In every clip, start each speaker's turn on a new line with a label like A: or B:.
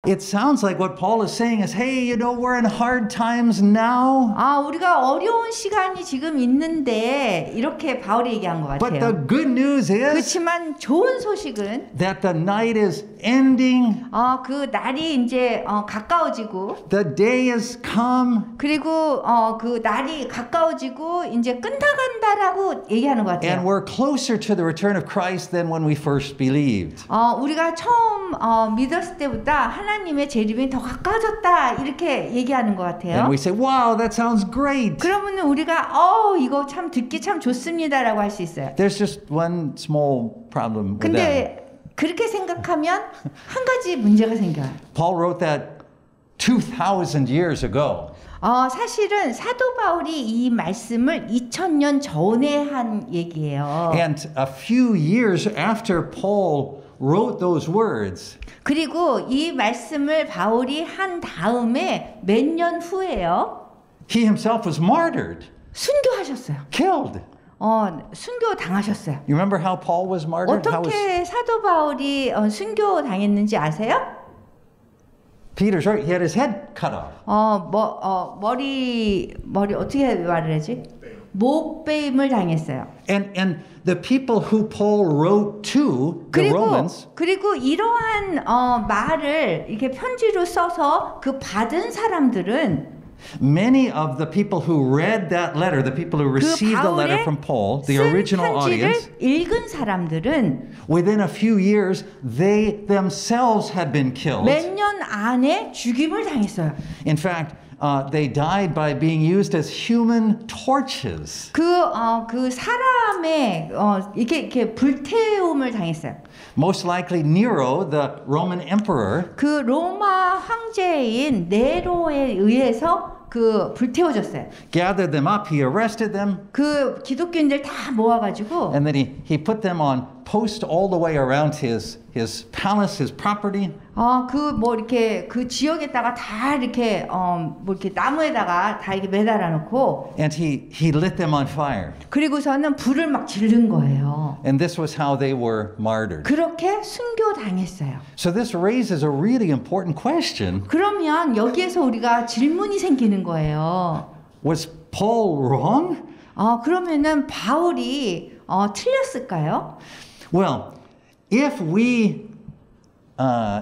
A: It sounds like what Paul is saying is, hey, you know, we're in hard times now.
B: 우리가 어려운 시간이 지금 있는데 이렇게 바울이 얘기한 것
A: But the
B: 같아요.
A: good news is
B: 그렇지만 좋은 소식은
A: that the night is ending.
B: 그 날이 이제 가까워지고
A: The day is come.
B: 그리고 그 날이 가까워지고 이제 끝나간다라고 얘기하는 것
A: And
B: 같아요.
A: we're closer to the return of Christ than when we first believed.
B: 우리가 처음 믿었을 때보다 하나님의 재림이 더 가까워졌다 이렇게 얘기하는 것 같아요.
A: And we say, wow, that sounds great.
B: 그러면 우리가 이거 참 듣기 참 좋습니다라고 할 수 있어요.
A: There's just one small problem with that.
B: 근데 그렇게 생각하면 한 가지 문제가 생겨요.
A: Paul wrote that 2,000 years ago.
B: 사실은 사도 바울이 이 말씀을 2000년 전에 한 얘기예요.
A: And a few years after Paul wrote those words,
B: 그리고 이 말씀을 바울이 한 다음에 몇 년 후에요.
A: he himself was martyred,
B: 순교하셨어요.
A: killed.
B: 순교 당하셨어요.
A: You remember how Paul was martyred?
B: 어떻게 사도 바울이 순교 당했는지 아세요?
A: Peter's right. He had his head cut off.
B: 머리 어떻게 말을 하지? 목베임을 당했어요.
A: And the people who Paul wrote to, the Romans,
B: 그리고 이러한 말을 이렇게 편지로 써서 그 받은 사람들은
A: many of the people who read that letter, the people who received the letter from Paul, the original audience,
B: 읽은 사람들은
A: within a few years, they themselves had been killed.
B: 몇 년 안에 죽임을 당했어요.
A: In fact, they died by being used as human torches.
B: 그 사람의 이렇게 불태움을 당했어요.
A: Most likely Nero, the Roman emperor,
B: 그 로마 황제인 네로에 의해서 그 불태워졌어요.
A: gathered them up, he arrested them,
B: 그 기독교인들 다 모아가지고
A: and then he put them on posts all the way around his palace, his property.
B: 그 뭐 이렇게 그 지역에다가 다 이렇게 뭐 이렇게 나무에다가 다 이렇게 매달아 놓고
A: And he lit them on fire.
B: 그리고서는 불을 막 지른 거예요.
A: And this was how they were martyred.
B: 그렇게 순교 당했어요.
A: So this raises a really important question.
B: 그러면 여기에서 우리가 질문이 생기는 거예요.
A: Was Paul wrong?
B: 그러면은 바울이 틀렸을까요?
A: Well, if we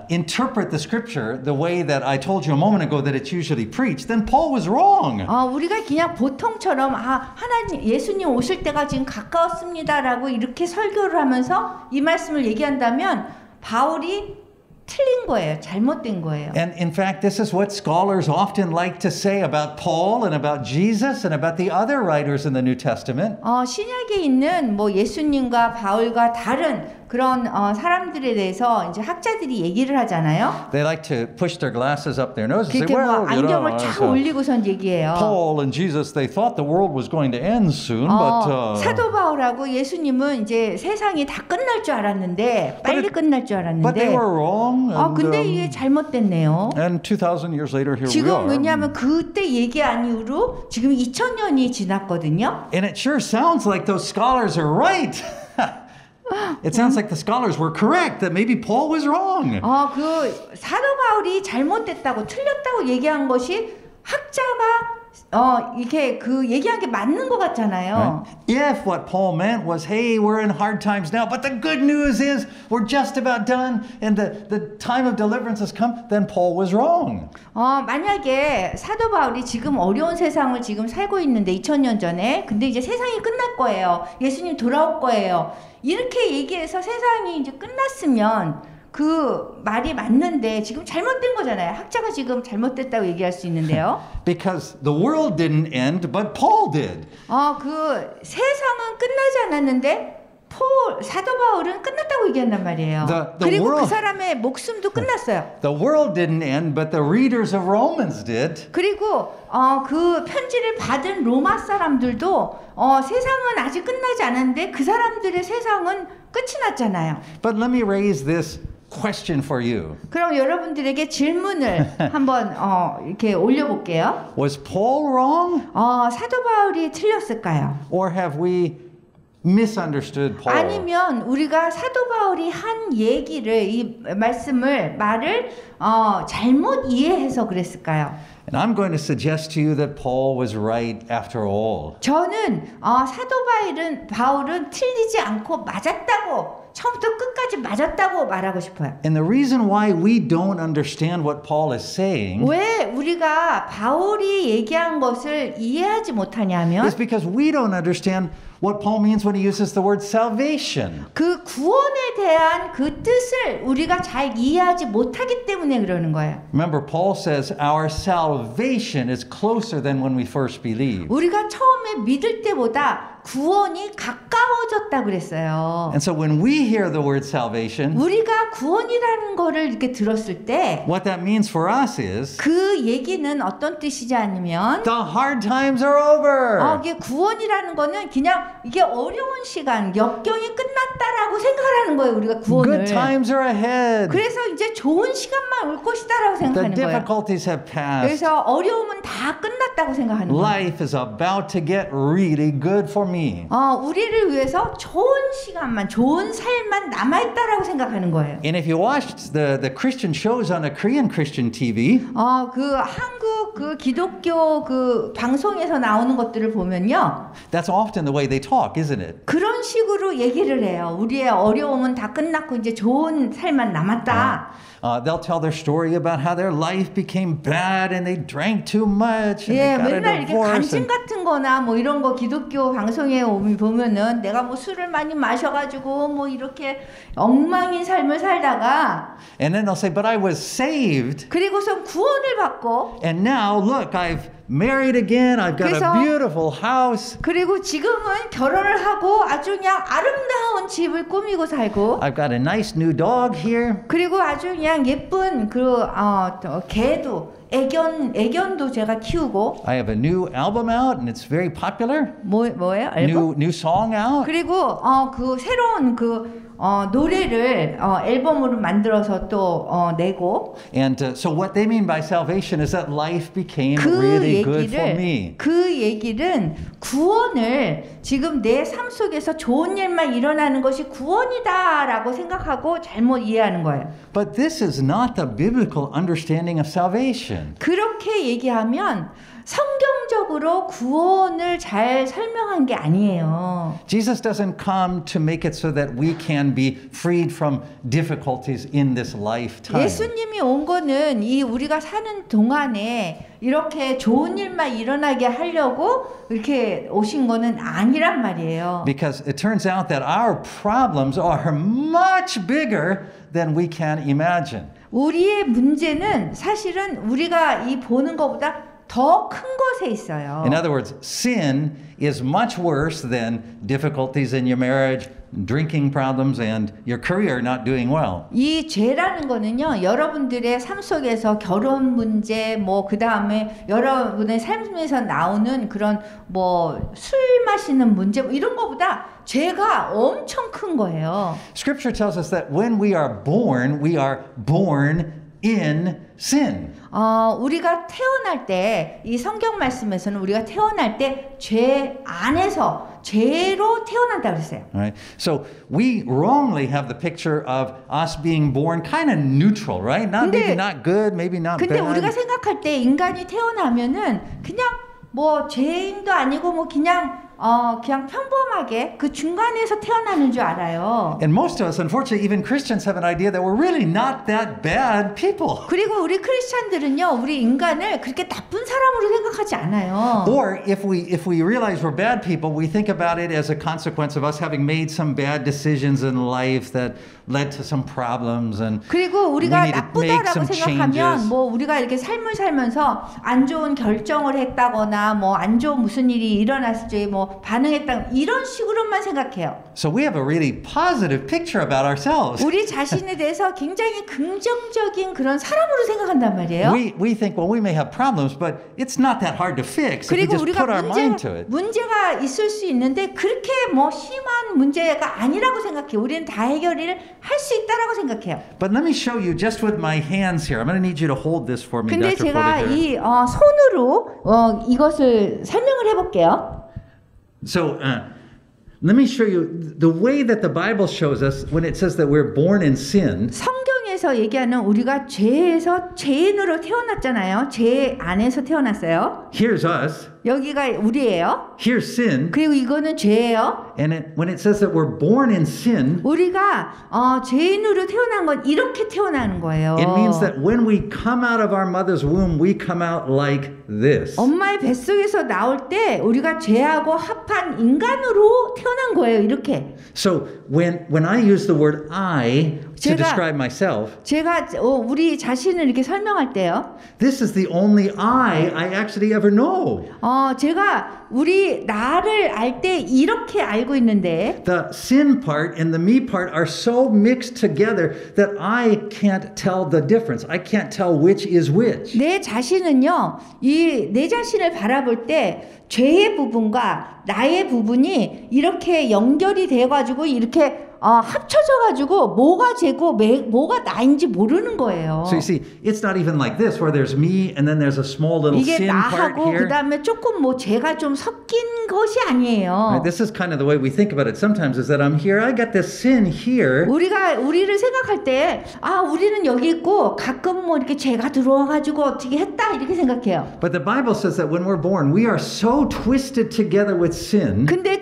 A: interpret the scripture the way that I told you a moment ago that it's usually preached, then Paul was wrong.
B: 우리가 그냥 보통처럼 하나님 예수님 오실 때가 지금 가까웠습니다라고 이렇게 설교를 하면서 이 말씀을 얘기한다면 바울이 틀린 거예요. 잘못된 거예요.
A: And in fact, this is what scholars often like to say about Paul and about Jesus and about the other writers in the New Testament.
B: 신약에 있는 뭐 예수님과 바울과 다른 그런 사람들에 대해서 이제 학자들이 얘기를 하잖아요.
A: They like to push their glasses up their nose and say,
B: 그렇게 뭐
A: well, you know,
B: 안경을 쫙 올리고선 얘기해요.
A: Paul and Jesus, they thought the world was going to end soon, but
B: 사도 바울하고 예수님은 이제 세상이 다 끝날 줄 알았는데 빨리 끝날 줄
A: but they
B: 알았는데
A: were wrong. And,
B: 근데 이게 잘못됐네요.
A: and 2,000 years later, here we
B: 지금
A: are.
B: 왜냐하면 그때 얘기한 이후로 지금 2000년이 지났거든요.
A: And it sure sounds like those scholars are right. It sounds like the scholars were correct, that maybe Paul was wrong.
B: 그 사도 바울이 잘못됐다고 틀렸다고 얘기한 것이 학자가 이렇게 그 얘기한 게 맞는 것 같잖아요.
A: Right? If what Paul meant was, hey, we're in hard times now, but the good news is we're just about done and the time of deliverance has come, then Paul was wrong.
B: 만약에 사도 바울이 지금 어려운 세상을 지금 살고 있는데 2000년 전에 근데 이제 세상이 끝날 거예요. 예수님 돌아올 거예요. 이렇게 얘기해서 세상이 이제 끝났으면 그 말이 맞는데 지금 잘못된 거잖아요. 학자가 지금 잘못됐다고 얘기할 수 있는데요.
A: Because the world didn't end, but Paul did.
B: 그 세상은 끝나지 않았는데 사도 바울은 끝났다고 얘기한단 말이에요. 그리고 그 사람의 목숨도 끝났어요.
A: The world didn't end, but the readers of Romans did.
B: 그리고 그 편지를 받은 로마 사람들도 세상은 아직 끝나지 않았는데 그 사람들의 세상은 끝이 났잖아요.
A: But let me raise this question for you.
B: 그럼 여러분들에게 질문을 한번 이렇게 올려볼게요.
A: Was Paul wrong?
B: 사도 바울이 틀렸을까요?
A: Or have we misunderstood Paul.
B: 아니면 우리가 사도 바울이 한 얘기를 이 말을 잘못 이해해서 그랬을까요?
A: And I'm going to suggest to you that Paul was right after all.
B: 저는 사도 바울은 틀리지 않고 맞았다고 처음부터 끝까지 맞았다고 말하고 싶어요.
A: And the reason why we don't understand what Paul is saying
B: 왜 우리가 바울이 얘기한 것을 이해하지 못하냐면
A: is because we don't understand what Paul means when he uses the word salvation.
B: 그 구원에 대한 그 뜻을 우리가 잘 이해하지 못하기 때문에 그러는 거예요.
A: Remember, Paul says our salvation is closer than when we first believed.
B: 우리가 처음에 믿을 때보다 구원이 가까워졌다 그랬어요.
A: And so when we hear the word salvation,
B: 우리가 구원이라는 거를 이렇게 들었을 때
A: what that means for us is
B: 그 얘기는 어떤 뜻이지 않으면
A: the hard times are over.
B: 이게 구원이라는 거는 그냥 이게 어려운 시간, 역경이 끝났다라고 생각하는 거예요. 우리가 구원을.
A: Good times are ahead.
B: 그래서 이제 좋은 시간만 올 것이다라고
A: The
B: 생각하는 거예요.
A: difficulties have passed.
B: 그래서 어려움은 다 끝났다고 생각하는 거예요.
A: Life is about to get really good for me.
B: 우리를 위해서 좋은 시간만, 좋은 삶만 남아있다라고 생각하는 거예요.
A: And if you watched the Christian shows on a Korean Christian TV,
B: 그 한국 그 기독교 그 방송에서 나오는 것들을 보면요.
A: that's often the way they talk, isn't it?
B: 그런 식으로 얘기를 해요. 우리의 어려움은 다 끝났고 이제 좋은 삶만 남았다.
A: They'll tell their story about how their life became bad and they drank too much and
B: 예,
A: they got a
B: 맨날 이렇게
A: divorce.
B: 간증 같은 거나 뭐 이런 거 기독교 방송에 보면은 내가 뭐 술을 많이 마셔가지고 뭐 이렇게 엉망인 삶을 살다가
A: And then they'll say, but I was saved.
B: 그리고선 구원을 받고
A: And now, look, I've married again. I've got
B: 그래서-
A: a beautiful house.
B: 그리고 지금은 결혼을 하고 아주 그냥 아름다운 집을 꾸미고 살고
A: I've got a nice new dog here.
B: 그리고 아주 그냥 예쁜 개도 애견도 제가 키우고
A: I have a new album out and it's very popular.
B: 뭐예요? 앨범?
A: New song out.
B: 그리고 그 새로운 노래를 앨범으로 만들어서 또 내고
A: And so what they mean by salvation is that life became
B: 그
A: really good for me.
B: 그 얘기는 구원을 지금 내 삶 속에서 좋은 일만 일어나는 것이 구원이다라고 생각하고 잘못 이해하는 거예요.
A: But this is not the biblical understanding of salvation.
B: 그렇게 얘기하면 성경적으로 구원을 잘 설명한 게 아니에요.
A: Jesus doesn't come to make it so that we can be freed from difficulties in this lifetime.
B: 예수님이 온 거는 이 우리가 사는 동안에 이렇게 좋은 일만 일어나게 하려고 이렇게 오신 거는 아니란 말이에요.
A: Because it turns out that our problems are much bigger than we can imagine.
B: 우리의 문제는 사실은 우리가 이 보는 것보다 더 큰 곳에 있어요.
A: In other words, sin is much worse than difficulties in your marriage, drinking problems, and your career not doing well.
B: 이 죄라는 거는요, 여러분들의 삶 속에서 결혼 문제, 그 다음에 여러분의 삶에서 나오는 그런 술 마시는 문제, 이런 거보다 죄가 엄청 큰 거예요.
A: Scripture tells us that when we are born in sin.
B: 우리가 태어날 때, 이 성경 말씀에서는 우리가 태어날 때 죄 안에서 죄로 태어난다 그랬어요.
A: Right? So we wrongly have the picture of us being born kind of neutral, right? Maybe not good, maybe not
B: 근데
A: bad.
B: 우리가 생각할 때 인간이 태어나면은 그냥 죄인도 아니고 그냥 평범하게 그 중간에서 태어나는 줄 알아요.
A: And most of us, unfortunately, even Christians have an idea that we're really not that bad people.
B: 그리고 우리 크리스찬들은요, 우리 인간을 그렇게 나쁜 사람으로 생각하지 않아요.
A: Or if we realize we're bad people, we think about it as a consequence of us having made some bad decisions in life that led to some problems, and
B: 그리고
A: we
B: 우리가
A: need to make
B: 나쁘다라고
A: some
B: 생각하면
A: changes.
B: 우리가 이렇게 삶을 살면서 안 좋은 결정을 했다거나 안 좋은 무슨 일이 일어났을 때 반응했다 이런 식으로만 생각해요.
A: So we have a really positive picture about ourselves.
B: 우리 자신에 대해서 굉장히 긍정적인 그런 사람으로 생각한단 말이에요.
A: We think, well, we may have problems, but it's not that hard to fix if we
B: 그리고
A: just
B: 우리가
A: put our mind to it.
B: 문제가 있을 수 있는데 그렇게 심한 문제가 아니라고 생각해요. 우리는 다 해결을 할 수 있다라고 생각해요.
A: But let me show you just with my hands here. I'm going to need you to hold this for me,
B: 근데
A: Dr.
B: 제가
A: Fodegar.
B: 이 손으로 이것을 설명을 해볼게요.
A: So Let me show you the way that the Bible shows us when it says that we're born in sin.
B: 성경에서 얘기하는 우리가 죄에서 죄인으로 태어났잖아요. 죄 안에서 태어났어요.
A: Here's us.
B: 여기가 우리예요.
A: Here's sin.
B: 그리고 이거는 죄예요.
A: And when it says that we're born in sin,
B: 우리가 죄인으로 태어난 건 이렇게 태어나는 거예요.
A: it means that when we come out of our mother's womb, we come out like this.
B: 엄마의 뱃속에서 나올 때 우리가 죄하고 합한 인간으로 태어난 거예요. 이렇게.
A: So when I use the word I to
B: 제가-
A: describe myself,
B: 제가 우리 자신을 이렇게 설명할 때요.
A: this is the only I actually ever know.
B: 제가 우리 나를 알 때 이렇게 알고 있는데
A: The sin part and the me part are so mixed together that I can't tell the difference. I can't tell which is which.
B: 내 자신은요, 내 자신을 바라볼 때 죄의 부분과 나의 부분이 이렇게 연결이 돼가지고 이렇게 합쳐져가지고 뭐가 죄고 뭐가 나인지 모르는 거예요.
A: So you see, it's not even like this where there's me and then there's a small little
B: 이게
A: sin part
B: 나하고 그
A: here.
B: 다음에 조금 뭐 죄가 좀 섞인 것이 아니에요.
A: Right? This is kind of the way we think about it sometimes is that I'm here, I got this sin here.
B: 우리를 생각할 때 우리는 여기 있고 가끔 뭐 이렇게 죄가 들어와가지고 어떻게 했다 이렇게 생각해요.
A: But the Bible says that when we're born, we are so twisted together with sin
B: 근데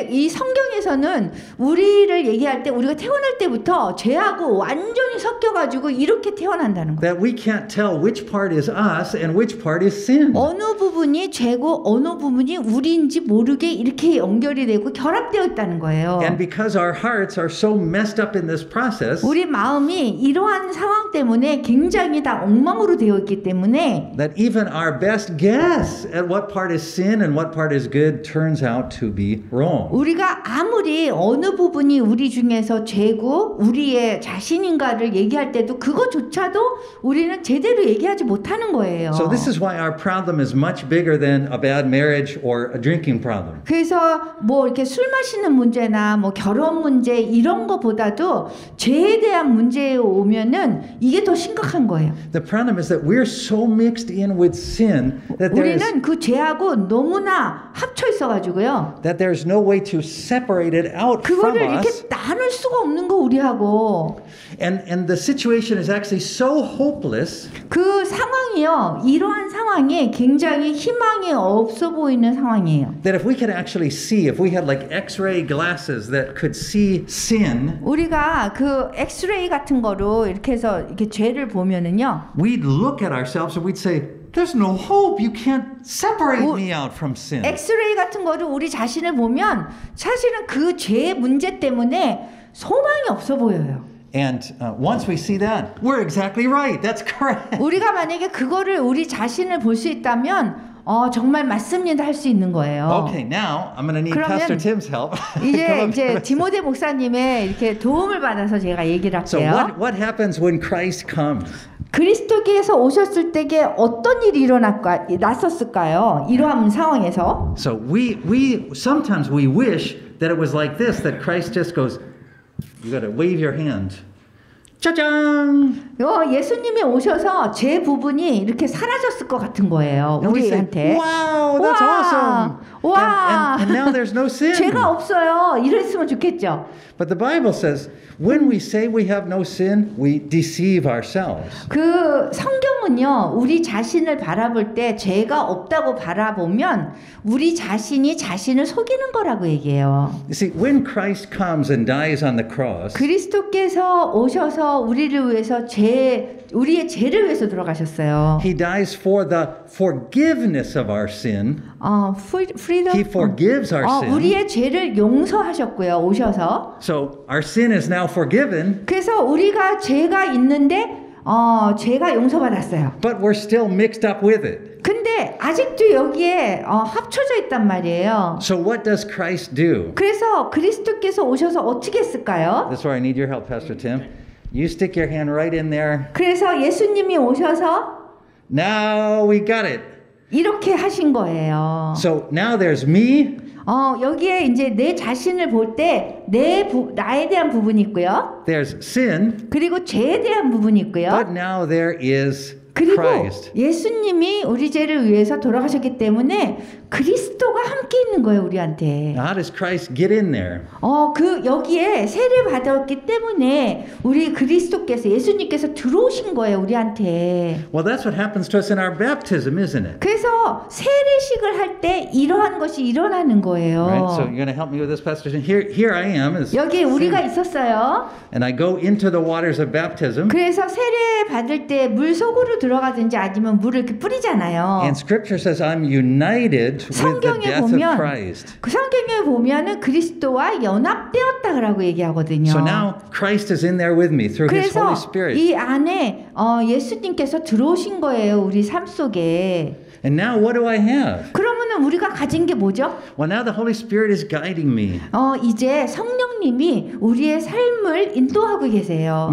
B: 이 성경에서는 우리를 얘기할 때 우리가 태어날 때부터 죄하고 완전히 섞여가지고 이렇게 태어난다는 거예요.
A: that we can't tell which part is us and which part is sin.
B: 어느 부분이 죄고 어느 부분이 우리인지 모르게 이렇게 연결이 되고 결합되어 있다는 거예요.
A: And because our hearts are so messed up in this process,
B: 우리 마음이 이러한 상황 때문에 굉장히 다 엉망으로 되어 있기 때문에
A: that even our best guess at what part is sin and what part is good turns out to be wrong.
B: 우리가 아무리 어느 부분이 우리 중에서 죄고 우리의 자신인가를 얘기할 때도 그거조차도 우리는 제대로 얘기하지 못하는 거예요.
A: So this is why our problem is much bigger than a bad marriage or a drinking problem.
B: 그래서 뭐 이렇게 술 마시는 문제나 뭐 결혼 문제 이런 거보다도 죄에 대한 문제에 오면은 이게 더 심각한 거예요.
A: The problem is that we're so mixed in with sin that
B: 우리는 그 죄하고 너무나 합쳐 있어가지고요.
A: there's no way to separate it out from
B: 그거를 이렇게
A: us.
B: 나눌 수가 없는 거 우리하고.
A: And the situation is actually so hopeless
B: 그 상황이요. 이러한 상황이 굉장히 희망이 없어 보이는 상황이에요.
A: that if we could actually see, if we had like X-ray glasses that could see sin,
B: 우리가 그 엑스레이 같은 거로 이렇게 해서 이렇게 죄를 보면은요.
A: we'd look at ourselves and we'd say, there's no hope. You can't separate
B: 우-
A: me out from sin.
B: 엑스레이 같은 거를 우리 자신을 보면 사실은 그 죄의 문제 때문에 소망이 없어 보여요.
A: And once we see that, we're exactly right. That's correct.
B: 우리가 만약에 그거를 우리 자신을 볼 수 있다면 정말 맞습니다 할 수 있는 거예요.
A: Okay, now I'm going to need
B: 그러면
A: Pastor Tim's help.
B: 이제 디모데 목사님의 이렇게 도움을 받아서 제가 얘기를
A: So
B: 할게요.
A: what happens when Christ comes?
B: 그리스도께서 오셨을 때에 어떤 일이 났었을까요? 이러한 상황에서.
A: So we sometimes we wish that it was like this, that Christ just goes, you got to wave your hand. 짜잔!
B: 예수님이 오셔서 제 부분이 이렇게 사라졌을 것 같은 거예요.
A: And we say,
B: 우리한테.
A: wow, that's
B: 와,
A: awesome.
B: 와.
A: And now there's no sin.
B: 죄가 없어요. 이랬으면 좋겠죠.
A: But the Bible says, when we say we have no sin, we deceive ourselves.
B: 그 성경은요, 우리 자신을 바라볼 때 죄가 없다고 바라보면 우리 자신이 자신을 속이는 거라고 얘기해요.
A: You see, when Christ comes and dies on the cross,
B: 그리스도께서 오셔서 우리를 위해서 우리의 죄를 위해서 돌아가셨어요.
A: He dies for the forgiveness of our sin.
B: freedom.
A: He forgives our sin.
B: 우리의 죄를 용서하셨고요. 오셔서.
A: So our sin is now forgiven,
B: 그래서 우리가 죄가 있는데 죄가 용서받았어요.
A: but we're still mixed up with it.
B: 근데 아직도 여기에 합쳐져 있단 말이에요.
A: So what does Christ do?
B: 그래서 그리스도께서 오셔서 어떻게 했을까요?
A: This is where I need your help, Pastor Tim. You stick your hand right in there.
B: 그래서 예수님이 오셔서
A: Now we got it.
B: 이렇게 하신 거예요.
A: So now there's me,
B: 여기에 이제 내 자신을 볼 때 나에 대한 부분이 있고요.
A: there's sin,
B: 그리고 죄에 대한 부분이 있고요.
A: but now there is
B: 그리고
A: Christ.
B: 예수님이 우리 죄를 위해서 돌아가셨기 때문에 그리스도가 함께 있는 거예요, 우리한테.
A: Now, how does Christ get in there?
B: 여기에 세례 받았기 때문에 우리 그리스도께서 예수님께서 들어오신 거예요, 우리한테.
A: Well, that's what happens to us in our baptism, isn't it?
B: 그래서 세례식을 할 때 이러한 것이 일어나는 거예요.
A: Right? So you're going to help me with this, Pastor. Here I am, as
B: 여기 우리가 있었어요.
A: and I go into the waters of baptism.
B: 그래서 세례 받을 때 물 속으로 들어가든지 아니면 물을 이렇게 뿌리잖아요.
A: And Scripture says I'm united with the
B: 성경에
A: death of
B: 보면
A: Christ.
B: 그 성경에 보면은 그리스도와 연합되었다라고 얘기하거든요.
A: So now Christ is in there with me through His
B: 그래서
A: Holy Spirit.
B: 이 안에 예수님께서 들어오신 거예요, 우리 삶 속에.
A: And now what do I have?
B: 그러면은 우리가 가진 게 뭐죠?
A: Well, now the Holy Spirit is guiding me.
B: 이제 성령님이 우리의 삶을 인도하고 계세요.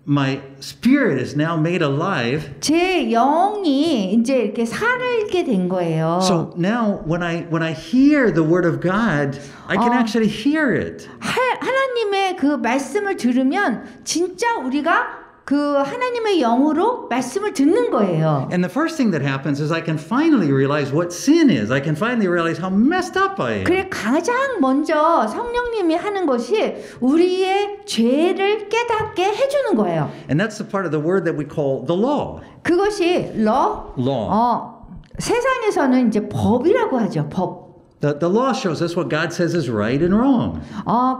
A: My spirit is now made alive.
B: 제 영이 이제 이렇게 살게 된 거예요.
A: So now when I hear the word of God, I can actually hear it.
B: 하나님의 그 말씀을 들으면 진짜 우리가 그 하나님의 영으로 말씀을 듣는 거예요.
A: And the first thing that happens is I can finally realize what sin is. I can finally realize how messed up I am.
B: 그래 가장 먼저 성령님이 하는 것이 우리의 죄를 깨닫게 해주는 거예요.
A: And that's the part of the word that we call the law.
B: 그것이
A: Law.
B: 세상에서는 이제 법이라고 하죠. 법.
A: The law shows us what God says is right and wrong.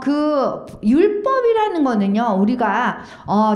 B: 그 율법이라는 거는요, 우리가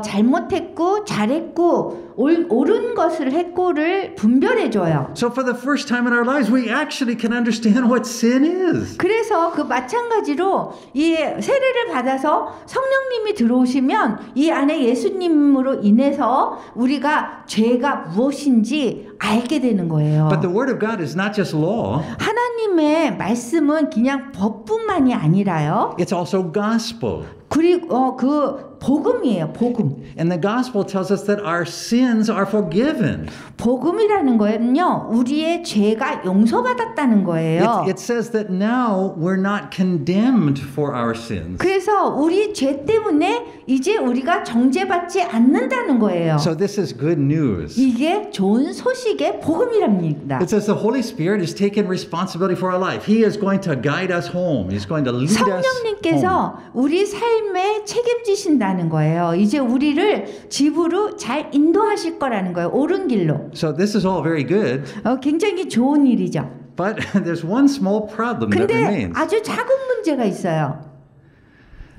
B: 잘못했고 잘했고 옳은 것을 했고를 분별해줘요.
A: So for the first time in our lives, we actually can understand what sin is.
B: 그래서 그 마찬가지로 이 세례를 받아서 성령님이 들어오시면 이 안에 예수님으로 인해서 우리가 죄가 무엇인지 알게 되는 거예요.
A: But the word of God is not just law.
B: 하나님의 말씀은 그냥 법뿐만이 아니라요.
A: It's also gospel.
B: 그리고 그 복음이에요. 복음.
A: And the gospel tells us that our sins are forgiven.
B: 복음이라는 거는요, 우리의 죄가 용서받았다는 거예요.
A: It says that now we're not condemned for our sins.
B: 그래서 우리 죄 때문에 이제 우리가 정죄받지 않는다는 거예요.
A: So this is good news.
B: 이게 좋은 소식의 복음이랍니다.
A: It says the Holy Spirit is taking responsibility for our life. He is going to guide us home. He's going to lead us home.
B: 성령님께서 우리 삶에 책임지신다는 거예요. 이제 우리를 집으로 잘 인도하실 거라는 거예요. 옳은 길로.
A: So this is all very good.
B: 굉장히 좋은 일이죠.
A: But there's one small problem that
B: 근데
A: remains.
B: 아주 작은 문제가 있어요.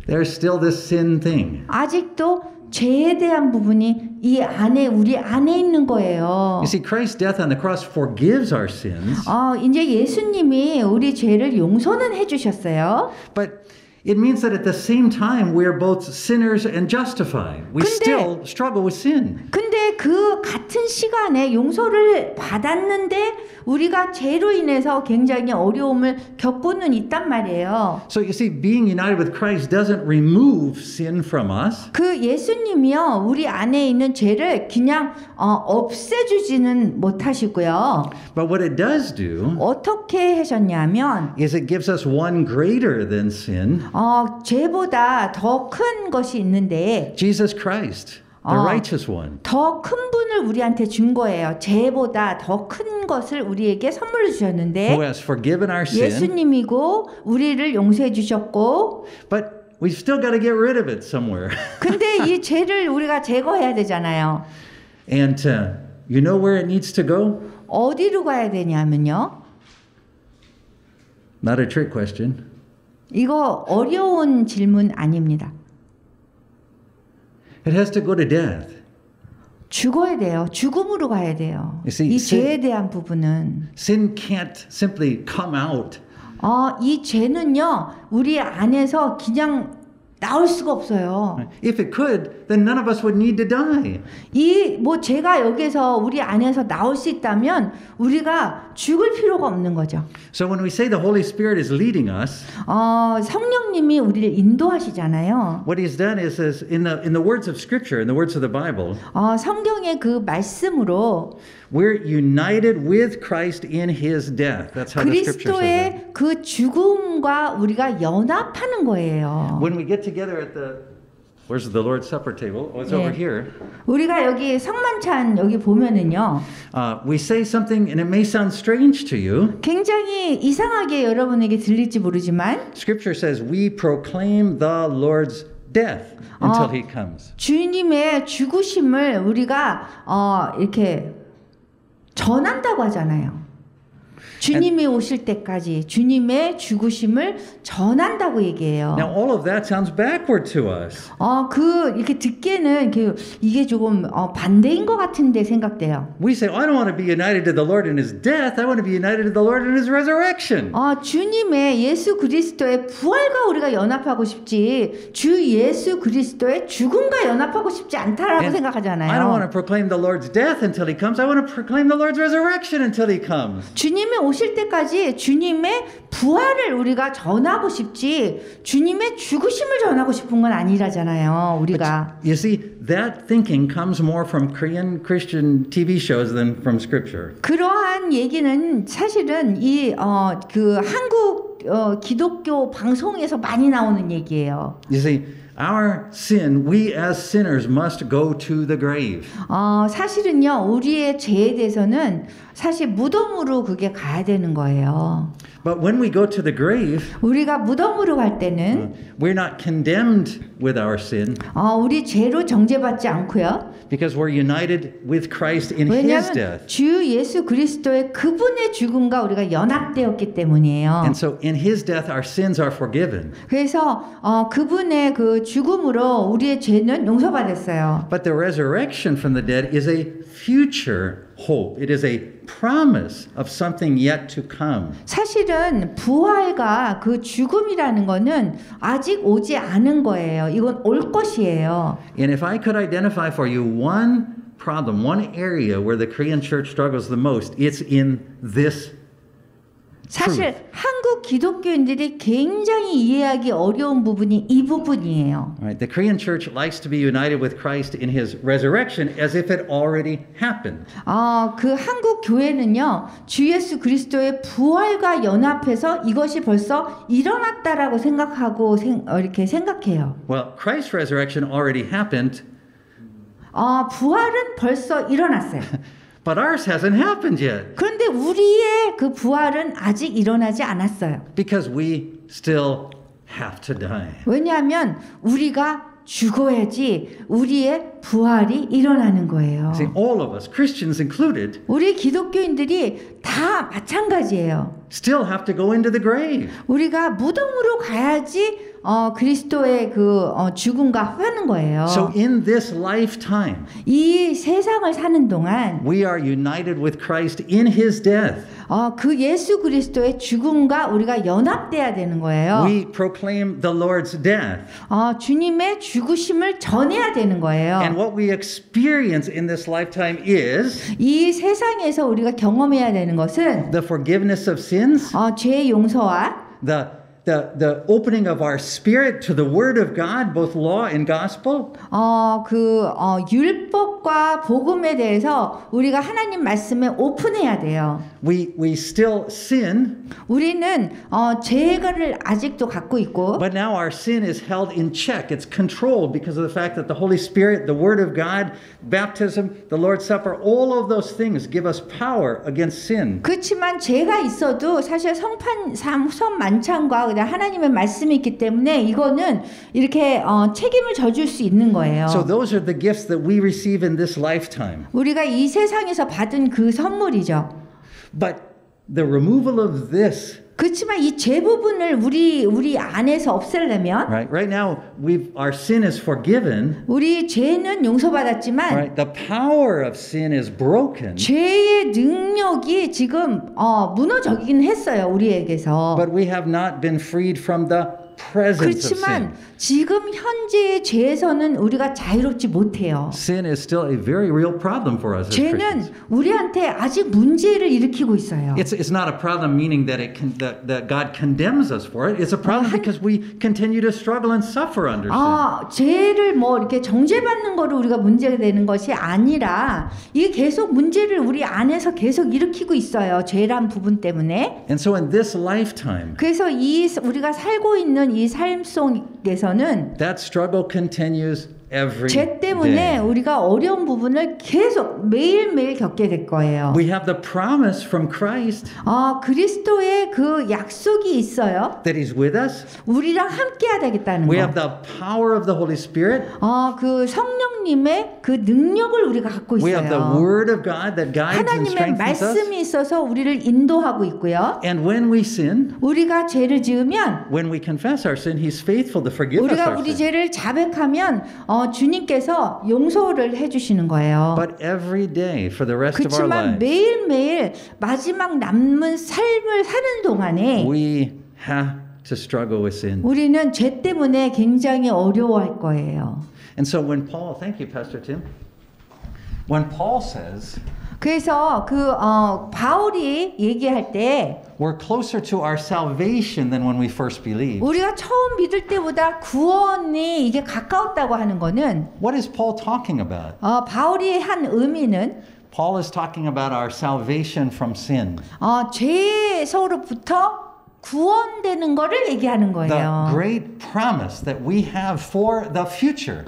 A: There's still this sin thing.
B: 아직도 죄에 대한 부분이 이 안에 우리 안에 있는 거예요.
A: You see, Christ's death on the cross forgives our sins.
B: 이제 예수님이 우리 죄를 용서는 해주셨어요.
A: But it means that at the same time we are both sinners and justified. We still struggle with sin.
B: 근데 그 같은 시간에 용서를 받았는데 우리가 죄로 인해서 굉장히 어려움을 겪고는 있단 말이에요.
A: So you see, being united with Christ doesn't remove sin from us.
B: 그 예수님이요, 우리 안에 있는 죄를 그냥 없애주지는 못하시고요.
A: But what it does do
B: 어떻게 하셨냐면
A: is it gives us one greater than sin.
B: 죄보다 더 큰 것이 있는데
A: Jesus Christ, the righteous one.
B: 더 큰 분을 우리한테 준 거예요. 죄보다 더 큰 것을 우리에게 선물로 주셨는데
A: Who has forgiven our sin.
B: 예수님이고 우리를 용서해 주셨고
A: But we've still got to get rid of it somewhere.
B: 근데 이 죄를 우리가 제거해야 되잖아요.
A: And you know where it needs to go?
B: 어디로 가야 되냐면요.
A: Not a trick question.
B: 이거 어려운 질문 아닙니다.
A: It has to go to death.
B: 죽어야 돼요. 죽음으로 가야 돼요.
A: You see,
B: 이 죄에 대한 부분은
A: Sin can't simply come out.
B: 이 죄는요. 우리 안에서 그냥 나올 수가 없어요.
A: If it could, then none of us would need to die.
B: 죄가 여기서 우리 안에서 나올 수 있다면 우리가 죽을 필요가 없는 거죠.
A: So when we say the Holy Spirit is leading us,
B: 성령님이 우리를 인도하시잖아요.
A: what He's done is in the words of Scripture, in the words of the Bible,
B: 성경의 그 말씀으로
A: we're united with Christ in His death. That's how the Scripture says it.
B: 그리스도의 그 죽음과 우리가 연합하는 거예요.
A: When we get together at the Where's the Lord's Supper table? Oh, it's
B: 예.
A: over here.
B: 우리가 여기 성만찬 여기 보면은요.
A: We say something and it may sound strange to you.
B: 굉장히 이상하게 여러분에게 들릴지 모르지만
A: Scripture says we proclaim the Lord's death until he comes.
B: 주님의 죽으심을 우리가 이렇게 전한다고 하잖아요. 주님이 오실 때까지 주님의 죽으심을 전한다고 얘기해요.
A: Now all of that sounds backward to us.
B: 이렇게 듣기에는 이게 조금 반대인 것 같은데 생각돼요.
A: We say, I don't want to be united to the Lord in his death. I want to be united to the Lord in his resurrection.
B: 주님의 예수 그리스도의 부활과 우리가 연합하고 싶지 주 예수 그리스도의 죽음과 연합하고 싶지 않다라고
A: And
B: 생각하잖아요.
A: I don't want to proclaim the Lord's death until he comes. I want to proclaim the Lord's resurrection until he comes.
B: 주님이 오실 때까지 주님의 부활을 우리가 전하고 싶지 주님의 죽으심을 전하고 싶은 건 아니라잖아요. 우리가.
A: You see, that thinking comes more from Korean Christian TV shows than from Scripture.
B: 그러한 얘기는 사실은 그 한국 기독교 방송에서 많이 나오는 얘기예요.
A: You see, our sin, we as sinners must go to the grave.
B: 사실은요, 우리의 죄에 대해서는 사실 무덤으로 그게 가야 되는 거예요.
A: But when we go to the grave,
B: 우리가 무덤으로 갈 때는
A: we're not condemned with our sin
B: 우리 죄로 정죄받지 않고요.
A: because we're united with Christ in his
B: 왜냐하면
A: death.
B: 주 예수 그리스도의 그분의 죽음과 우리가 연합되었기 때문이에요.
A: And so in his death our sins are forgiven.
B: 그래서 그분의 그 죽음으로 우리의 죄는 용서받았어요.
A: But the resurrection from the dead is a future hope. It is a promise of something yet to come.
B: 사실은 부활과 그 죽음이라는 거는 아직 오지 않은 거예요. 이건 올 것이에요.
A: And if I could identify for you one problem, one area where the Korean church struggles the most, it's in this
B: 사실 한국 기독교인들이 굉장히 이해하기 어려운 부분이 이 부분이에요.
A: Right. The Korean church likes to be united with Christ in his resurrection as if it already happened.
B: 그 한국 교회는요, 주 예수 그리스도의 부활과 연합해서 이것이 벌써 일어났다라고 생각하고 이렇게 생각해요.
A: Well, Christ's resurrection already happened,
B: 부활은 벌써 일어났어요.
A: but ours hasn't happened yet
B: 그런데 우리의 그 부활은 아직 일어나지 않았어요.
A: because we still have to die.
B: 왜냐하면 우리가 죽어야지 우리의 부활이 일어나는 거예요.
A: See, all of us, Christians included,
B: 우리 기독교인들이 다 마찬가지예요.
A: still have to go into the grave.
B: 우리가 무덤으로 가야지 그리스도의 그 죽음과 하는 거예요.
A: So in this lifetime,
B: 이 세상을 사는 동안
A: we are united with Christ in his death.
B: 그 예수 그리스도의 죽음과 우리가 연합돼야 되는 거예요.
A: We proclaim the Lord's death.
B: 주님의 죽으심을 전해야 되는 거예요.
A: And what we experience in this lifetime is
B: 이 세상에서 우리가 경험해야 되는 것은
A: the forgiveness of sins,
B: 죄의 용서와
A: the opening of our spirit to the Word of God, both law and gospel.
B: 율법과 복음에 대해서 우리가 하나님 말씀에 오픈해야 돼요.
A: We still sin,
B: 우리는 죄를 아직도 갖고 있고,
A: but now our sin is held in check. It's controlled because of the fact that the Holy Spirit, the Word of God, baptism, the Lord's Supper, all of those things give us power against sin.
B: 그렇지만 죄가 있어도 사실 성만찬과 하나님의 말씀이 있기 때문에 이거는 이렇게 책임을 져줄 수 있는 거예요.
A: So those are the gifts that we receive in this lifetime.
B: 우리가 이 세상에서 받은 그 선물이죠.
A: But the removal of this,
B: 그렇지만 이 죄 부분을 우리 안에서 없애려면,
A: right now our sin is forgiven.
B: 우리 죄는 용서받았지만,
A: Right, the power of sin is broken.
B: 죄의 능력이 지금 무너지긴 했어요, 우리에게서.
A: But we have not been freed from the presence of sin.
B: 그렇지만 지금 현재의 죄에서는 우리가 자유롭지 못해요.
A: Sin is still a very real problem for us as
B: 죄는
A: Christians.
B: 우리한테 아직 문제를 일으키고 있어요.
A: It's not a problem meaning that that God condemns us for it. It's a problem because we continue to struggle and suffer under sin.
B: 죄를 이렇게 정죄받는 거로 우리가 문제가 되는 것이 아니라 이게 계속 문제를 우리 안에서 계속 일으키고 있어요. 죄란 부분 때문에.
A: And so in this lifetime,
B: 그래서 우리가 살고 있는 이 삶 속에서는
A: that struggle continues every
B: 죄 때문에
A: day.
B: 우리가 어려운 부분을 계속 매일매일 겪게 될 거예요.
A: We have the promise from Christ
B: 그리스도의 그 약속이 있어요.
A: that He's with us.
B: 우리랑 함께해야 되겠다는
A: We
B: 거.
A: have the power of the Holy Spirit.
B: 그 성령님의 그 능력을 우리가 갖고
A: We have the
B: 있어요.
A: Word of God that guides and
B: 하나님의
A: strengthens us.
B: 말씀이 있어서 우리를 인도하고 있고요.
A: And when we sin,
B: 우리가 죄를 지으면
A: when we confess our sin, He's faithful to forgive us
B: 우리가
A: our
B: 우리
A: sin.
B: 죄를 자백하면 주님께서 용서를 해주시는 거예요.
A: But every day for the rest of our
B: 그렇지만
A: lives,
B: 매일매일 마지막 남은 삶을 사는 동안에
A: we have to struggle with sin.
B: 우리는 죄 때문에 굉장히 어려워할 거예요.
A: And so when Paul, thank you, Pastor Tim. When Paul says
B: 그래서 바울이 얘기할 때
A: we're closer to our salvation than when we first believed,
B: 우리가 처음 믿을 때보다 구원이 이게 가까웠다고 하는 거는
A: what is Paul talking about?
B: 바울이 한 의미는
A: Paul is talking about our salvation from sin.
B: 죄에서로부터 구원되는 거를 얘기하는
A: The
B: 거예요.
A: great promise that we have for the future.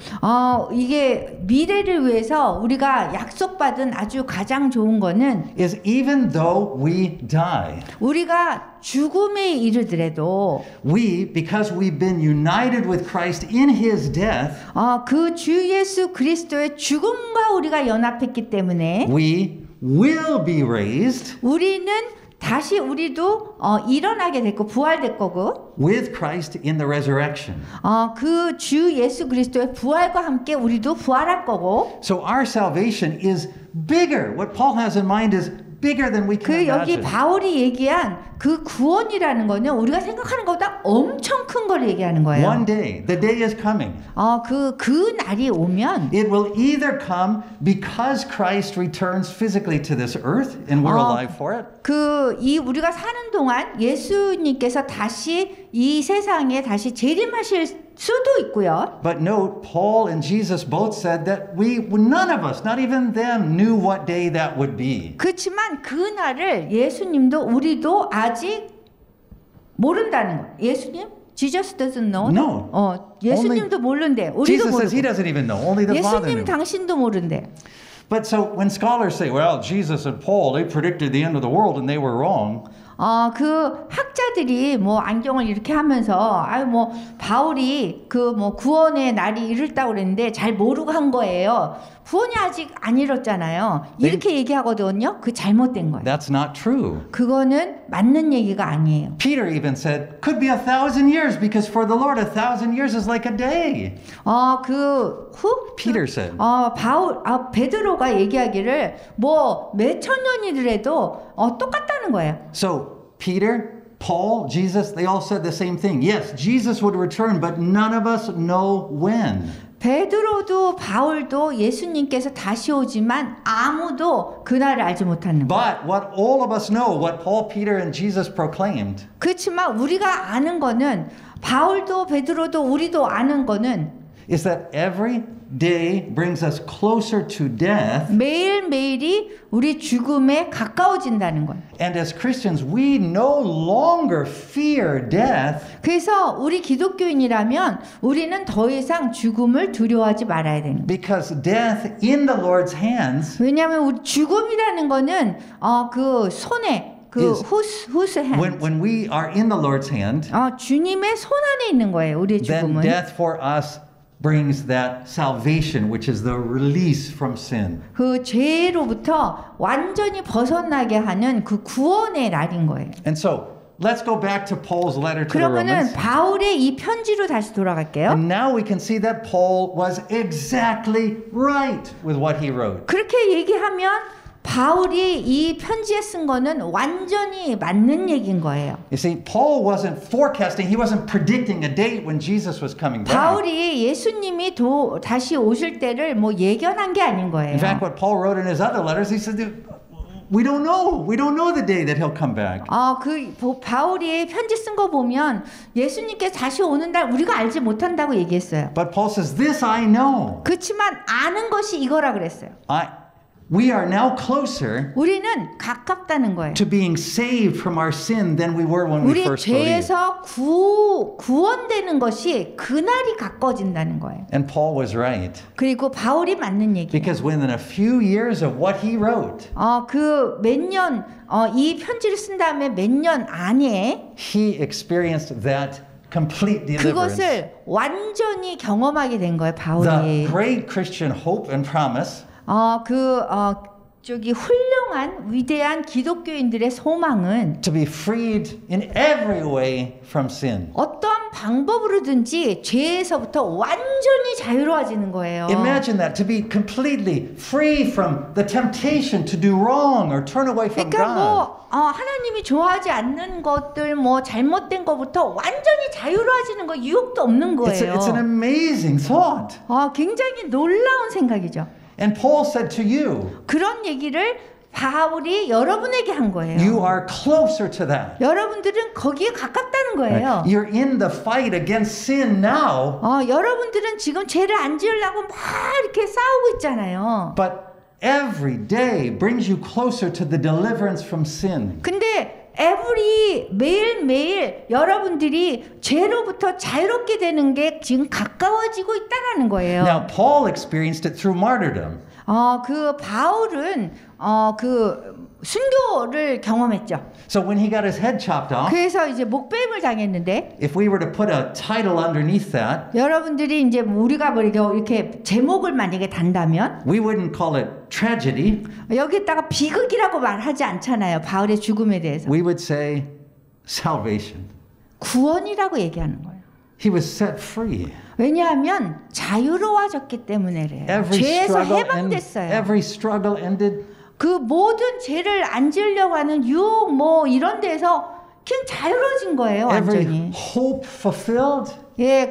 B: 이게 미래를 위해서 우리가 약속받은 아주 가장 좋은 거는
A: Is even though we die,
B: 우리가 죽음에 이르더라도
A: we, because we've been united with Christ in His death,
B: 그 주 예수 그리스도의 죽음과 우리가 연합했기 때문에
A: we will be raised
B: 우리는 다시 우리도 일어나게 됐고 부활될 거고
A: with Christ in the resurrection.
B: 그 주 예수 그리스도의 부활과 함께 우리도 부활할 거고
A: So our salvation is bigger. What Paul has in mind is bigger than we can
B: 그 여기
A: imagine.
B: 바울이 얘기한 그 구원이라는 거는 우리가 생각하는 것보다 엄청 큰 걸 얘기하는 거예요.
A: One day, the day is coming.
B: 그 날이 오면
A: It will either come because Christ returns physically to this earth and we're alive for it.
B: 우리가 사는 동안 예수님께서 다시 이 세상에 다시 재림하실 수도 있고요.
A: But note, Paul and Jesus both said that none of us, not even them, knew what day that would be.
B: 그렇지만 그 날을 예수님도 우리도 아직 모른다는 거예요. 예수님? Jesus doesn't know?
A: No.
B: 예수님도 모른대. 우리도
A: Jesus says he
B: 모르고.
A: doesn't even know. Only the Father
B: 예수님
A: knew.
B: 당신도 모른대.
A: But so when scholars say, well, Jesus and Paul, they predicted the end of the world and they were wrong.
B: 그 학자들이 안경을 이렇게 하면서 바울이 구원의 날이 이룰다고 그랬는데 잘 모르고 한 거예요. 구원이 아직 안 이뤘잖아요. 이렇게 얘기하거든요. 그 잘못된 거예요.
A: That's not true.
B: 그거는 맞는 얘기가 아니에요.
A: Peter even said, could be 1,000 years because for the Lord 1,000 years is like a day. Peter said.
B: 베드로가 얘기하기를 몇천 년이더라도 똑같다는 거예요.
A: So Peter, Paul, Jesus, they all said the same thing. Yes, Jesus would return, but none of us know when.
B: 베드로도 바울도 예수님께서 다시 오지만 아무도 그날을 알지 못하는 거예요.
A: But what all of us know, what Paul, Peter, and Jesus proclaimed,
B: 그렇지만 우리가 아는 거는 바울도 베드로도 우리도 아는 거는
A: is that every day brings us closer to death.
B: 매일매일이 우리 죽음에 가까워진다는 거예요.
A: And as Christians, we no longer fear death.
B: 그래서 우리 기독교인이라면 우리는 더 이상 죽음을 두려워하지 말아야 되는 거예요.
A: Because death in the Lord's hands
B: 왜냐하면 우리 죽음이라는 거는 그 손에 whose hand?
A: when we are in the Lord's hand,
B: 주님의 손 안에 있는 거예요. 우리의
A: then
B: 죽음은.
A: death for us brings that salvation, which is the release from sin.
B: 그 죄로부터 완전히 벗어나게 하는 그 구원의 날인 거예요.
A: And so, let's go back to Paul's letter to the
B: 그러면은
A: Romans.
B: 바울의 이 편지로 다시 돌아갈게요.
A: And now we can see that Paul was exactly right with what he wrote.
B: 그렇게 얘기하면 바울이 이 편지에 쓴 거는 완전히 맞는 얘기인 거예요.
A: You see, Paul wasn't forecasting, he wasn't predicting a date when Jesus was coming back.
B: 바울이 예수님이 다시 오실 때를 예견한 게 아닌 거예요.
A: In fact, what Paul wrote in his other letters, he said, we don't know. We don't know the day that he'll come back.
B: 바울이 편지 쓴 거 보면 예수님께서 다시 오는 날 우리가 알지 못한다고 얘기했어요.
A: But Paul says, this I know.
B: 그렇지만 아는 것이 이거라 그랬어요.
A: we are now closer
B: 우리는 가깝다는 거예요.
A: to being saved from our sin than we were when we
B: 우리
A: first believed.
B: 죄에서 구원되는 것이 그날이 가까워진다는 거예요.
A: And Paul was right.
B: 그리고 바울이 맞는 얘기예요.
A: Because within a few years of what he wrote,
B: 그 몇 년, 이 편지를 쓴 다음에 몇 년 안에
A: he experienced that complete deliverance.
B: 그것을 완전히 경험하게 된 거예요,
A: The
B: 바울이.
A: great Christian hope and promise
B: 저기 훌륭한 위대한 기독교인들의 소망은
A: to be freed in every way from sin.
B: 어떠한 방법으로든지 죄에서부터 완전히 자유로워지는 거예요.
A: Imagine that, to be completely free from the temptation to do wrong or turn away from
B: 그러니까
A: God.
B: 하나님이 좋아하지 않는 것들, 잘못된 것부터 완전히 자유로워지는 거 유혹도 없는 거예요.
A: It's an amazing thought.
B: 굉장히 놀라운 생각이죠.
A: And Paul said to you,
B: 그런 얘기를 바울이 여러분에게 한 거예요.
A: you are closer to that.
B: 여러분들은 거기에 가깝다는 거예요.
A: You're in the fight against sin now.
B: 여러분들은 지금 죄를 안 지으려고 막 이렇게 싸우고 있잖아요.
A: But every day brings you closer to the deliverance from sin.
B: 근데 매일매일 여러분들이 죄로부터 자유롭게 되는 게 지금 가까워지고 있다는 거예요.
A: Now, Paul experienced it through martyrdom.
B: 그 바울은 순교를 경험했죠.
A: So when he got his head chopped off,
B: 그래서 이제 목베임을 당했는데
A: if we were to put a title underneath that,
B: 여러분들이 이제 우리가 이렇게 제목을 만약에 단다면
A: we wouldn't call it tragedy.
B: 여기다가 비극이라고 말하지 않잖아요. 바울의 죽음에 대해서.
A: We would say salvation.
B: 구원이라고 얘기하는 거예요.
A: He was set free.
B: 왜냐하면 자유로워졌기 때문에래요. 죄에서 해방됐어요.
A: Every struggle ended.
B: 그 모든 죄를 안 지으려고 하는 유혹 이런 데서 그냥 자유로워진 거예요. 완전히.
A: Every hope fulfilled.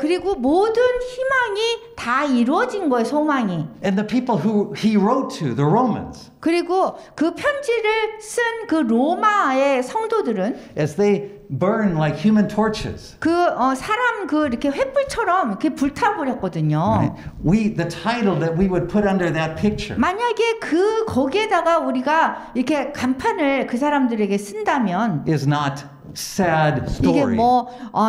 B: 그리고 모든 희망이 다 이루어진 거예요. 소망이.
A: And the people who he wrote to, the Romans,
B: 그리고 그 편지를 쓴 그 로마의 성도들은
A: as they burn like human torches.
B: 사람 이렇게 횃불처럼 이렇게 불타버렸거든요.
A: Right? The title that we would put under that picture
B: 만약에 거기에다가 우리가 이렇게 간판을 그 사람들에게 쓴다면
A: is not sad
B: 이게
A: story.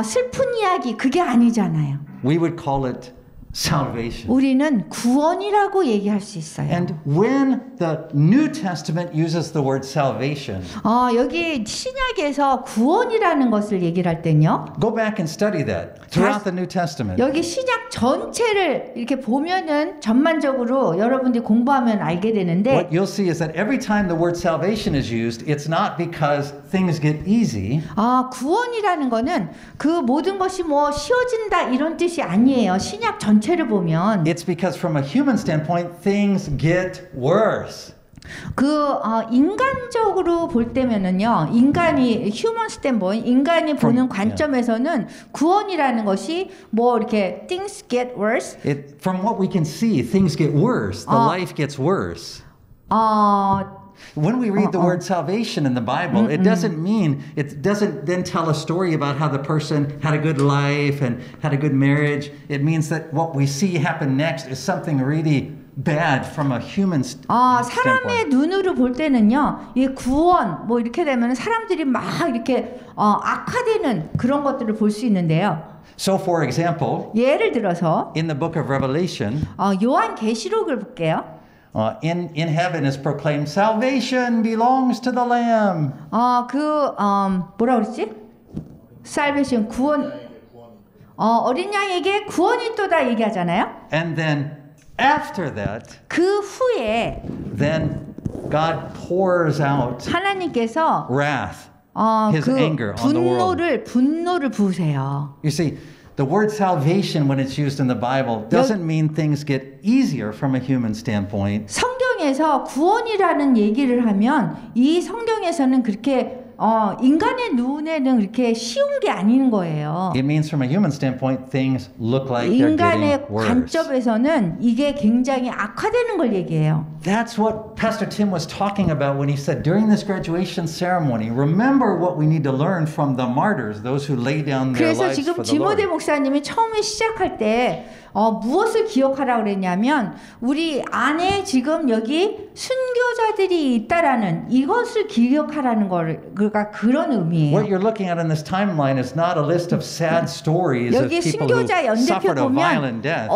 B: 슬픈 이야기 그게 아니잖아요.
A: We would call it salvation.
B: 우리는 구원이라고 얘기할 수 있어요.
A: And when the New Testament uses the word salvation,
B: 여기 신약에서 구원이라는 것을 얘기를 할 땐요.
A: go back and study that throughout the New Testament.
B: 여기 신약 전체를 이렇게 보면은 전반적으로 여러분들이 공부하면 알게 되는데
A: What you'll see is that every time the word salvation is used, it's not because things get easy.
B: 구원이라는 거는 그 모든 것이 쉬워진다 이런 뜻이 아니에요. 신약 전체를 보면
A: It's because from a human standpoint, things get worse.
B: 인간적으로 볼 때면은요, human standpoint, 인간이 보는 관점에서는 구원이라는 것이 이렇게 things get worse.
A: From what we can see, things get worse. The life gets worse. When we read the word salvation in the Bible, it doesn't then tell a story about how the person had a good life and had a good marriage. It means that what we see happen next is something really bad from a human standpoint.
B: 사람의 눈으로 볼 때는요, 이 구원 이렇게 되면 사람들이 막 이렇게 악화되는 그런 것들을 볼 수 있는데요.
A: So, for example,
B: 예를 들어서
A: in the book of Revelation,
B: 요한 계시록을 볼게요.
A: in heaven is proclaimed, salvation belongs to the Lamb.
B: 뭐라 그랬지? salvation 구원. 어린 양에게 구원이 있도다 얘기하잖아요.
A: And then after that,
B: 그 후에
A: then God pours out
B: 하나님께서
A: wrath, His anger on the world.
B: 분노를 부으세요.
A: You see, the word salvation, when it's used in the Bible, doesn't mean things get easier from a human standpoint.
B: 성경에서 구원이라는 얘기를 하면 이 성경에서는 그렇게 인간의 눈에는 그렇게 쉬운 게 아닌 거예요.
A: It means from a human standpoint, things look like they're getting
B: 인간의
A: worse.
B: 관점에서는 이게 굉장히 악화되는 걸 얘기해요.
A: That's what Pastor Tim was talking about when he said, during this graduation ceremony, remember what we need to learn from the martyrs, those who lay down their
B: 그래서
A: lives
B: 지금
A: for the Lord.
B: 디모데 목사님이 처음에 시작할 때 무엇을 기억하라고 그랬냐면 우리 안에 지금 여기 순교자들이 있다라는 이것을 기억하라는 걸 그러니까 그런 의미예요.
A: What you're looking at in this timeline is not a list of sad stories of
B: 여기
A: people who
B: 순교자 연대표
A: suffered a violent
B: 보면
A: death.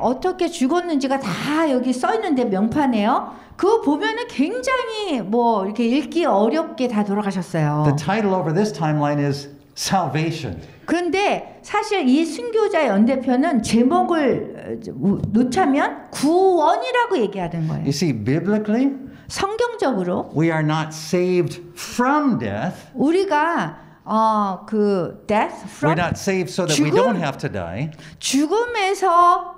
B: 어떻게 죽었는지가 다 여기 써 있는데 명판에요. 그거 보면은 굉장히 뭐 이렇게 읽기 어렵게 다 돌아가셨어요.
A: The title over this timeline is Salvation.
B: 그런데 사실 이 순교자 연대표는 제목을 놓자면 구원이라고 얘기하는 거예요.
A: You see, biblically,
B: 성경적으로
A: we are not saved from death.
B: 우리가 그 death
A: We're
B: from
A: not saved so that we don't have to die.
B: 죽음에서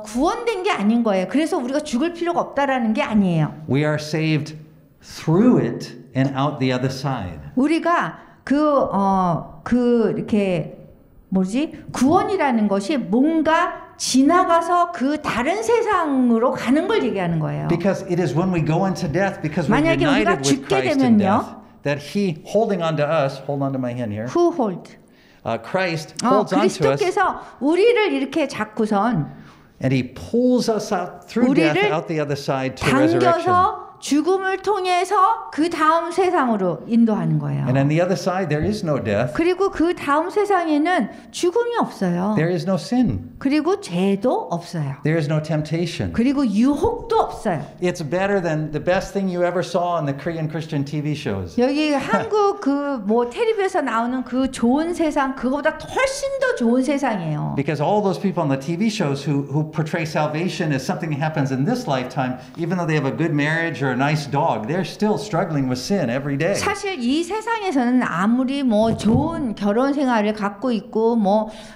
B: 구원된 게 아닌 거예요. 그래서 우리가 죽을 필요가 없다라는 게 아니에요.
A: We are saved through it and out the other side.
B: 우리가 이렇게 구원이라는 것이 뭔가 지나가서 그 다른 세상으로 가는 걸 얘기하는 거예요.
A: Because it is when we go into death, because we're
B: 만약에 우리가
A: united with
B: 죽게
A: Christ in
B: 되면요.
A: death, that He, holding on to us, hold on to my hand here,
B: Who hold?
A: Christ holds on to us,
B: 그리스도께서 우리를 이렇게 잡고선
A: and He pulls us out through death,
B: 우리를
A: out the other side to resurrection.
B: 당겨서 죽음을 통해서 그 다음 세상으로 인도하는 거예요.
A: And on the other side, there is no death.
B: 그리고 그 다음 세상에는 죽음이 없어요.
A: There is no sin.
B: 그리고 죄도 없어요.
A: There is no temptation.
B: 그리고 유혹도 없어요.
A: It's better than the best thing you ever saw in the Korean Christian TV shows.
B: 여기 한국 텔레비에서 나오는 그 좋은 세상 그거보다 훨씬 더 좋은 세상이에요.
A: Because all those people on the TV shows who portray salvation as something that happens in this lifetime, even though they have a good marriage or a nice dog, they're still struggling with sin every day.
B: 사실 이 세상에서는 아무리 좋은 결혼 생활을 갖고 있고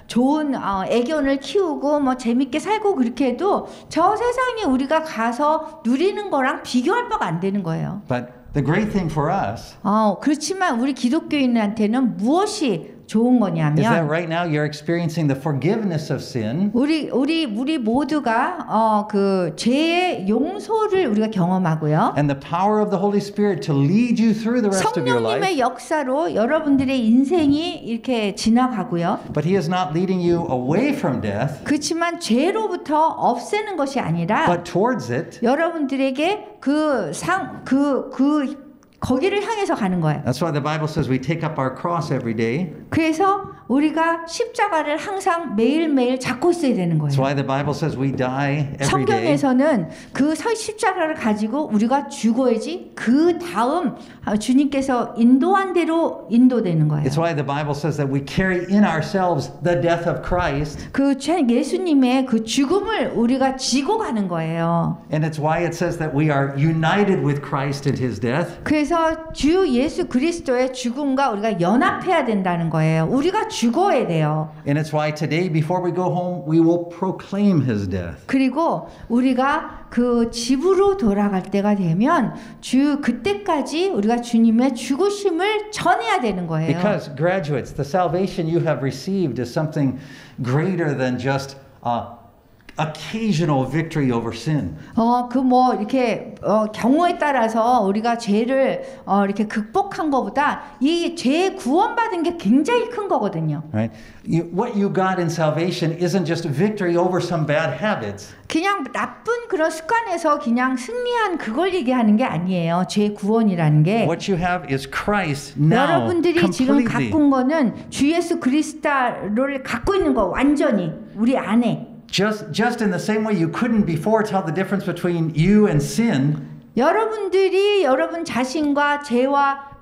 B: 좋은 애견을 키우고 재밌게 살고 그렇게 해도 저 세상에 우리가 가서 누리는 거랑 비교할 바가 안 되는 거예요.
A: But the great thing for us
B: 그렇지만 우리 기독교인한테는 무엇이 좋은 거냐면
A: is that right now you're experiencing the forgiveness of sin.
B: 우리 모두가 그 죄의 용서를 우리가 경험하고요.
A: And the power of the Holy Spirit to lead you through the rest of your life.
B: 성령님의 역사로 여러분들의 인생이 이렇게 지나가고요.
A: But He is not leading you away from death,
B: 그렇지만 죄로부터 없애는 것이 아니라
A: but towards it.
B: 여러분들에게 거기를 향해서 가는 거예요.
A: That's why the Bible says we take up our cross every day.
B: 그래서 우리가 십자가를 항상 매일매일 잡고 있어야 되는
A: That's
B: 거예요.
A: why the Bible says we die every day.
B: 성경에서는 그 십자가를 가지고 우리가 죽어야지 그 다음 주님께서 인도한 대로 인도되는 거예요.
A: It's why the Bible says that we carry in ourselves the death of Christ.
B: 그 예수님의 그 죽음을 우리가 지고 가는 거예요.
A: And it's why it says that we are united with Christ in His death.
B: 그래서 주 예수 그리스도의 죽음과 우리가 연합해야 된다는 거예요. 우리가 죽어야 돼요.
A: And it's why today, before we go home, we will proclaim His death.
B: 그리고 우리가 그 집으로 돌아갈 때가 되면 그때까지 우리가 주님의 죽으심을 전해야 되는 거예요.
A: Because graduates, the salvation you have received is something greater than just occasional victory over sin.
B: 이렇게 경우에 따라서 우리가 죄를 이렇게 극복한 것보다 이 죄 구원받은 게 굉장히 큰 거거든요.
A: Right? What you got in salvation isn't just victory over some bad habits.
B: 그냥 나쁜 그런 습관에서 그냥 승리한 그걸 얘기하는 게 아니에요. 죄 구원이라는 게.
A: What you have is Christ now
B: 여러분들이 지금
A: completely.
B: 갖고 온 거는 주 예수 그리스도를 갖고 있는 거 완전히 우리 안에.
A: Just in the same way you couldn't before tell the difference between you and sin.
B: 여러분들이 여러분 자신과 죄와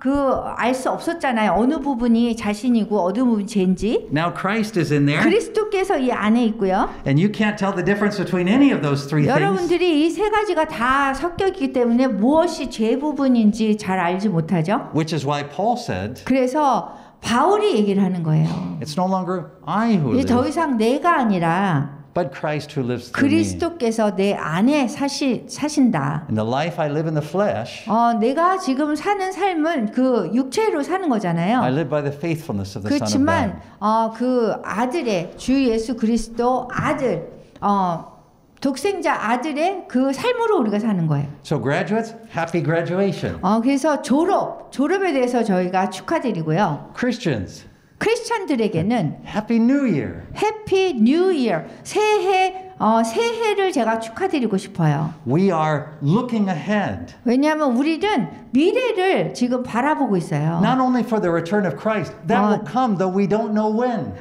B: 알 수 없었잖아요. 어느 부분이 자신이고 어느 부분이 죄인지.
A: Now Christ is in there.
B: 그리스도께서 이 안에 있고요.
A: And you can't tell the difference between any of those three things.
B: 여러분들이 이 세 가지가 다 섞여 있기 때문에 무엇이 죄 부분인지 잘 알지 못하죠.
A: Which is why Paul said,
B: 그래서 바울이 얘기를 하는 거예요.
A: it's no longer I who
B: 이제 더
A: live,
B: 이상 내가 아니라
A: but Christ who lives through me.
B: 그리스도께서 내 안에 사신다.
A: In the life I live in the flesh,
B: 내가 지금 사는 삶은 그 육체로 사는
A: I
B: 거잖아요.
A: live by the faithfulness of the Son of God.
B: 그렇지만 그 아들의 주 예수 그리스도 아들 독생자 아들의 그 삶으로 우리가 사는 거예요.
A: So graduates, happy graduation.
B: 그래서 졸업에 대해서 저희가 축하드리고요.
A: Christians,
B: 크리스찬들에게는
A: happy new year.
B: 해피 뉴 이어 새해 새해를 제가 축하드리고 싶어요.
A: We are looking ahead.
B: 왜냐하면 우리는 미래를 지금 바라보고 있어요.
A: Not only for the return of Christ, that will come though we don't know when.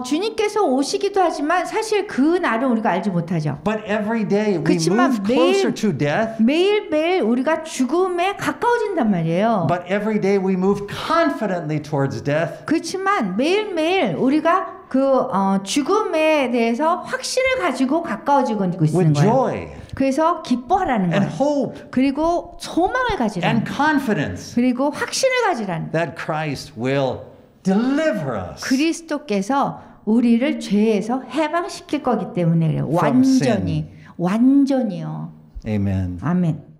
B: 주님께서 오시기도 하지만 사실 그 날은 우리가 알지 못하죠.
A: But every day we
B: 그치만
A: move closer to death.
B: 매일매일 우리가 죽음에 가까워진단 말이에요.
A: But every day we move confidently towards death.
B: 그렇지만 매일매일 우리가 그 죽음에 대해서 확신을 가지고 가까워지고 있는
A: With
B: 거예요.
A: joy
B: 그래서 기뻐하라는
A: and
B: 거예요.
A: hope
B: 그리고 소망을 가지라는
A: and confidence
B: 그리고 확신을 가지라는
A: that Christ will deliver us.
B: 그리스도께서 우리를 죄에서 해방시킬 거기 때문에 그래요.
A: From sin.
B: 완전히요.
A: Amen.
B: 아멘.